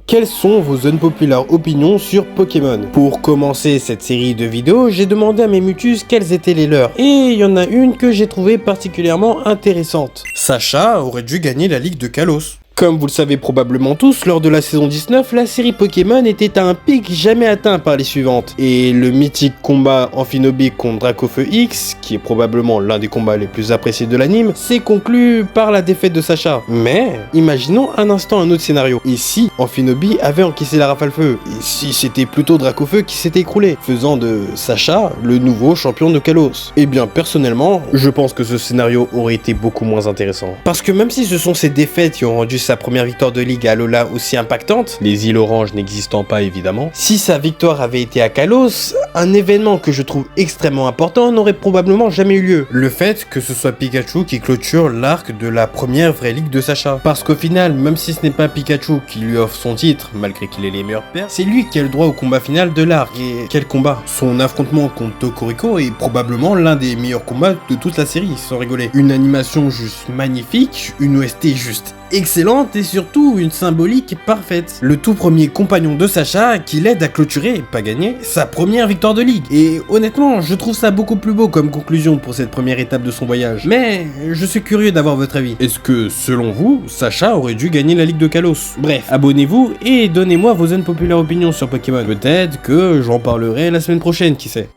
Quelles sont vos unpopular opinions sur Pokémon? Pour commencer cette série de vidéos, j'ai demandé à mes mutus quelles étaient les leurs, et il y en a une que j'ai trouvée particulièrement intéressante. Sacha aurait dû gagner la Ligue de Kalos. Comme vous le savez probablement tous, lors de la saison 19, la série Pokémon était à un pic jamais atteint par les suivantes. Et le mythique combat Amphinobie contre Dracofeu X, qui est probablement l'un des combats les plus appréciés de l'anime, s'est conclu par la défaite de Sacha. Mais, imaginons un instant un autre scénario. Et si Amphinobie avait encaissé la rafale feu? Et si c'était plutôt Dracofeu qui s'était écroulé, faisant de Sacha le nouveau champion de Kalos? Eh bien, personnellement, je pense que ce scénario aurait été beaucoup moins intéressant. Parce que même si ce sont ces défaites qui ont rendu sa première victoire de ligue à Alola aussi impactante, les îles oranges n'existant pas évidemment, si sa victoire avait été à Kalos, un événement que je trouve extrêmement important n'aurait probablement jamais eu lieu. Le fait que ce soit Pikachu qui clôture l'arc de la première vraie ligue de Sacha. Parce qu'au final, même si ce n'est pas Pikachu qui lui offre son titre, malgré qu'il ait les meilleurs pertes, c'est lui qui a le droit au combat final de l'arc. Et quel combat! Son affrontement contre Tokoriko est probablement l'un des meilleurs combats de toute la série, sans rigoler. Une animation juste magnifique, une OST juste excellente et surtout une symbolique parfaite. Le tout premier compagnon de Sacha qui l'aide à clôturer, pas gagner, sa première victoire de ligue. Et honnêtement, je trouve ça beaucoup plus beau comme conclusion pour cette première étape de son voyage. Mais je suis curieux d'avoir votre avis. Est-ce que, selon vous, Sacha aurait dû gagner la Ligue de Kalos? Bref, abonnez-vous et donnez-moi vos unpopular opinions sur Pokémon. Peut-être que j'en parlerai la semaine prochaine, qui sait.